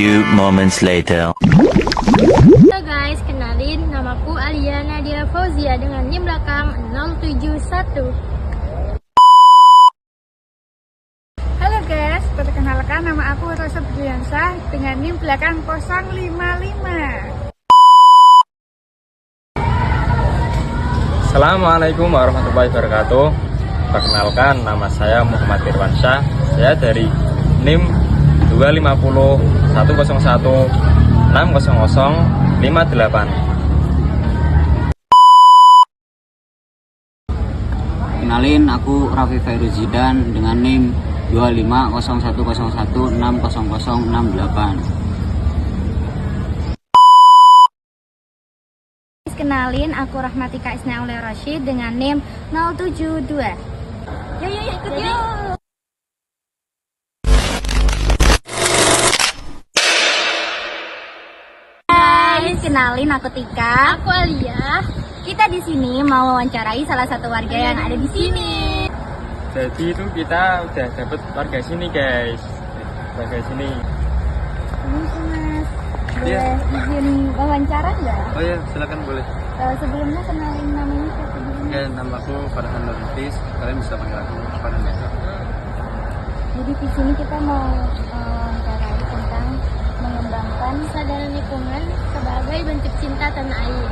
few moments later. Halo guys, kenalin namaku Alia Nadia Fauzia dengan NIM belakang 071. Halo guys, perkenalkan nama aku Rosa Briansa dengan NIM belakang 055. Assalamualaikum warahmatullahi wabarakatuh. Perkenalkan, nama saya Muhammad Irwansyah. Saya dari NIM 250 101 60058. Kenalin, aku Raffi Fairuzidan dengan NIM 25011160068. Kenalin, aku Rahmatika Isnaullah Rashid dengan NIM 072. Yuk ikut yuk. Guys, kenalin aku Tika. Aku Alia. Kita di sini mau wawancarai salah satu warga yang ada di sini. Jadi itu kita udah dapet warga sini guys. Warga sini. Ini Mas, boleh Iya. izin wawancara nggak? Oh ya, silakan boleh. Sebelumnya kenalin namanya siapa dulu? Ya, nama aku Farhan Nurhafiz. Kalian bisa panggil aku Farhan ya. Jadi di sini kita mau wawancarai tentang mengembangkan kesadaran lingkungan sebagai bentuk cinta tanah air.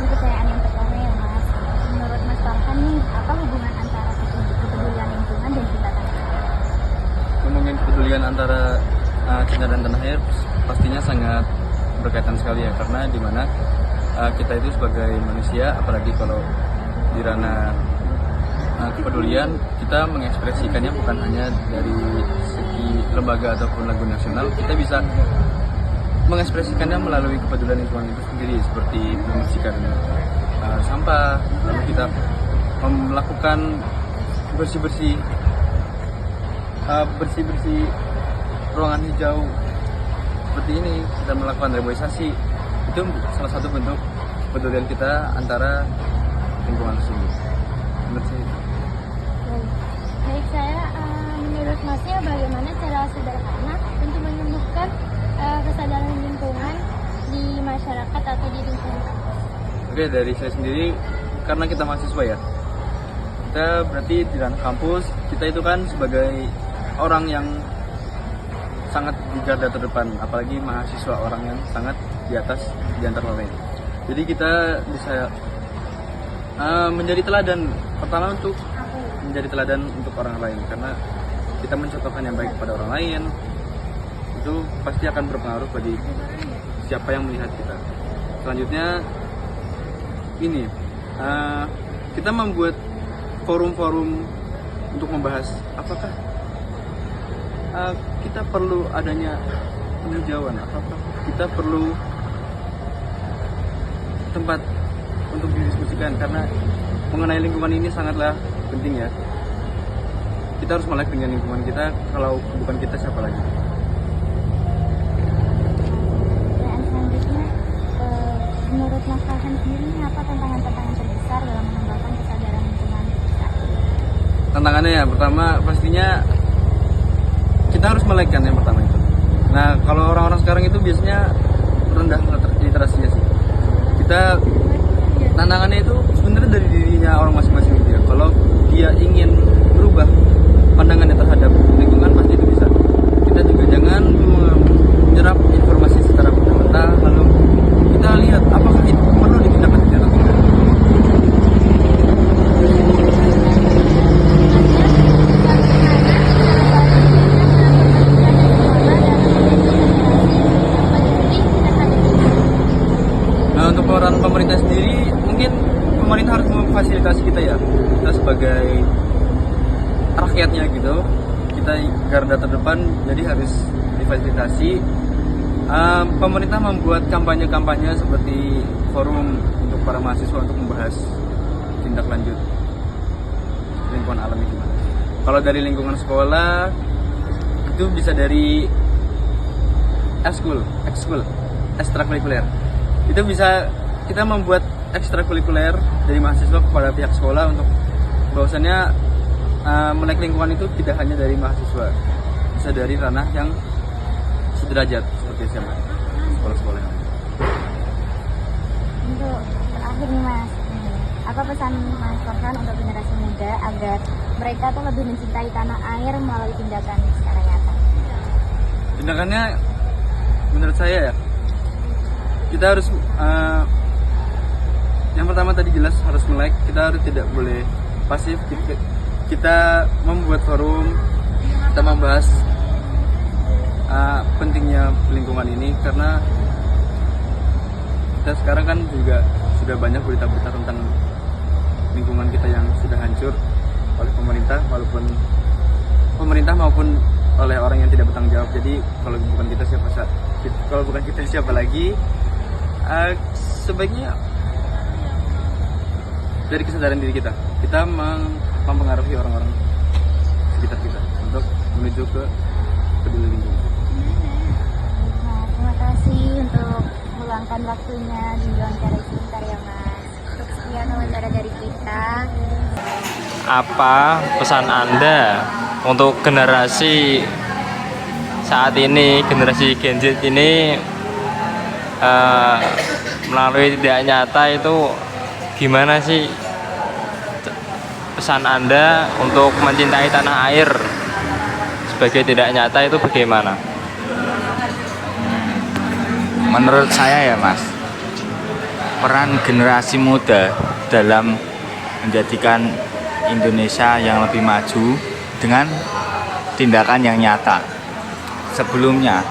Ini pertanyaan yang pertama ya Mas. Menurut Mas Farhan nih, apa hubungan antara kepedulian lingkungan dan cinta tanah air? Ngomongin kepedulian antara cinta dan tanah air pastinya sangat berkaitan sekali ya, karena dimana kita itu sebagai manusia, apalagi kalau di ranah kepedulian, kita mengekspresikannya bukan hanya dari segi lembaga ataupun lagu nasional, kita bisa mengekspresikannya melalui kepedulian lingkungan itu sendiri, seperti membersihkan sampah, lalu kita melakukan bersih-bersih ruangan hijau seperti ini, kita melakukan reboisasi. Itu salah satu bentuk kepedulian kita antara lingkungan tersebut. Menurut saya itu. Baik, saya menurut Masnya bagaimana cara sederhana untuk menumbuhkan kesadaran lingkungan di masyarakat atau di lingkungan? Oke, dari saya sendiri, karena kita mahasiswa ya, kita berarti di dalam kampus, kita itu kan sebagai orang yang sangat di garda terdepan, apalagi mahasiswa, orang yang sangat di atas di antara lain. Jadi kita bisa menjadi teladan, pertama untuk menjadi teladan untuk orang lain, karena kita mencontohkan yang baik kepada orang lain, itu pasti akan berpengaruh bagi siapa yang melihat kita. Selanjutnya ini, kita membuat forum-forum untuk membahas apakah kita perlu adanya penghijauan, apakah kita perlu tempat untuk didiskusikan, karena mengenai lingkungan ini sangatlah penting ya. Kita harus melek dengan lingkungan kita, kalau bukan kita siapa lagi. Pertanyaan selanjutnya, menurut Mas Farhan sendiri apa tantangan-tantangan terbesar dalam mengembangkan kesadaran lingkungan kita? Tantangannya ya, pertama pastinya kita harus melekkan yang pertama itu. Nah, kalau orang-orang sekarang itu biasanya rendah literasinya sih. Tantangannya itu sebenarnya dari dirinya orang masing-masing gitu ya. Kalau dia ingin berubah pandangannya terhadap lingkungan, pasti itu bisa. Kita juga jangan menyerap informasi secara mentah-mentah, lalu kita lihat apakah itu perlu ditindaklanjuti atau tidak. Nah, untuk peran pemerintah sendiri, mungkin pemerintah harus memfasilitasi kita ya. Kita sebagai rakyatnya gitu, kita garda terdepan, jadi harus difasilitasi. Pemerintah membuat kampanye-kampanye seperti forum untuk para mahasiswa untuk membahas tindak lanjut lingkungan alam itu. Kalau dari lingkungan sekolah, itu bisa dari ekskul, ekstrakurikuler. Itu bisa kita membuat ekstrakurikuler dari mahasiswa kepada pihak sekolah untuk bahwasannya melek lingkungan itu tidak hanya dari mahasiswa. bisa dari ranah yang sederajat seperti SMA, sekolah-sekolah yang lain. Untuk terakhir nih Mas, apa pesan Mas Farhan untuk generasi muda agar mereka tuh lebih mencintai tanah air melalui tindakan secara nyata? Tindakannya menurut saya ya, kita harus yang pertama tadi jelas harus melek, kita harus tidak boleh pasif. Kita membuat forum, kita membahas pentingnya lingkungan ini karena kita sekarang kan juga sudah banyak berita-berita tentang lingkungan kita yang sudah hancur oleh pemerintah, walaupun pemerintah maupun oleh orang yang tidak bertanggung jawab. Jadi kalau bukan kita siapa lagi? Sebaiknya dari kesadaran diri kita mempengaruhi orang-orang sekitar kita untuk menuju ke peduli lingkungan. Nah, terima kasih untuk meluangkan waktunya di wawancara sebentar ya Mas. Untuk sekian wawancara dari kita. Apa pesan Anda untuk generasi saat ini, generasi Gen Z ini melalui tidak nyata itu gimana sih pesan Anda untuk mencintai tanah air sebagai tidak nyata itu bagaimana? Menurut saya ya Mas, peran generasi muda dalam menjadikan Indonesia yang lebih maju dengan tindakan yang nyata. Sebelumnya,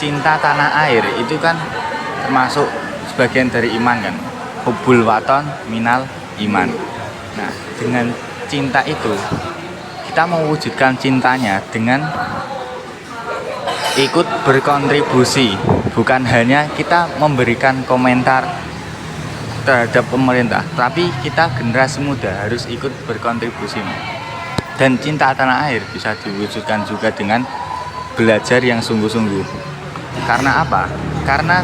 cinta tanah air itu kan termasuk sebagian dari iman kan. Hubbul waton minal iman. Nah, dengan cinta itu kita mewujudkan cintanya dengan ikut berkontribusi, bukan hanya kita memberikan komentar terhadap pemerintah, tapi kita generasi muda harus ikut berkontribusi. Dan cinta tanah air bisa diwujudkan juga dengan belajar yang sungguh-sungguh. Karena apa? Karena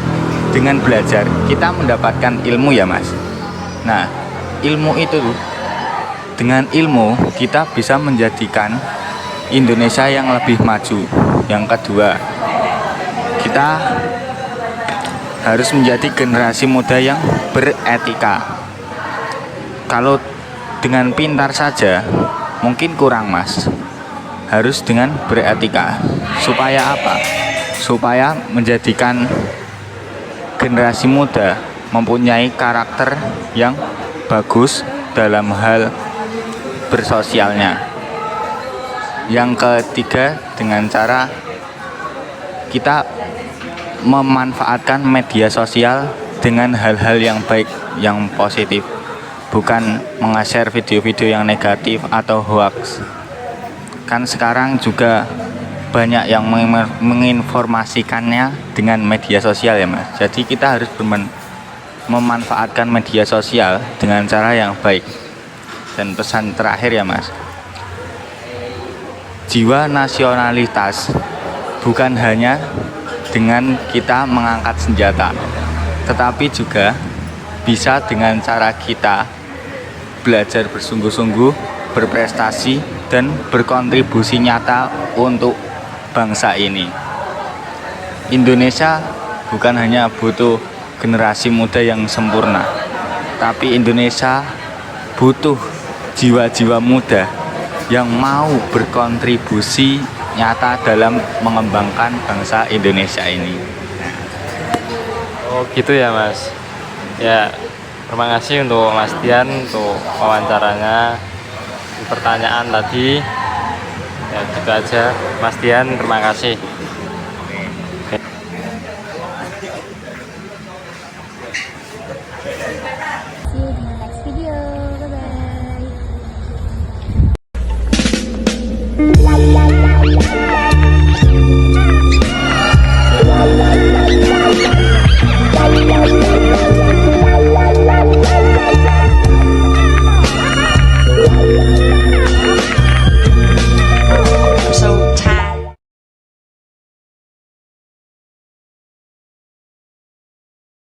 dengan belajar kita mendapatkan ilmu ya Mas. Nah, ilmu itu, dengan ilmu kita bisa menjadikan Indonesia yang lebih maju. Yang kedua, kita harus menjadi generasi muda yang beretika. Kalau dengan pintar saja mungkin kurang Mas. Harus dengan beretika. Supaya apa? Supaya menjadikan generasi muda mempunyai karakter yang bagus dalam hal bersosialnya. Yang ketiga, dengan cara kita memanfaatkan media sosial dengan hal-hal yang baik, yang positif, bukan meng-share video-video yang negatif atau hoax. Kan sekarang juga banyak yang menginformasikannya dengan media sosial ya Mas. Jadi kita harus memanfaatkan media sosial dengan cara yang baik. Dan pesan terakhir ya Mas, jiwa nasionalitas bukan hanya dengan kita mengangkat senjata, tetapi juga bisa dengan cara kita belajar bersungguh-sungguh, berprestasi, dan berkontribusi nyata untuk bangsa ini. Indonesia bukan hanya butuh generasi muda yang sempurna, tapi Indonesia butuh jiwa-jiwa muda yang mau berkontribusi nyata dalam mengembangkan bangsa Indonesia ini. Oh gitu ya Mas. Ya, terima kasih untuk Mas Dian untuk wawancaranya, pertanyaan tadi. Ya gitu aja Mas Dian, terima kasih.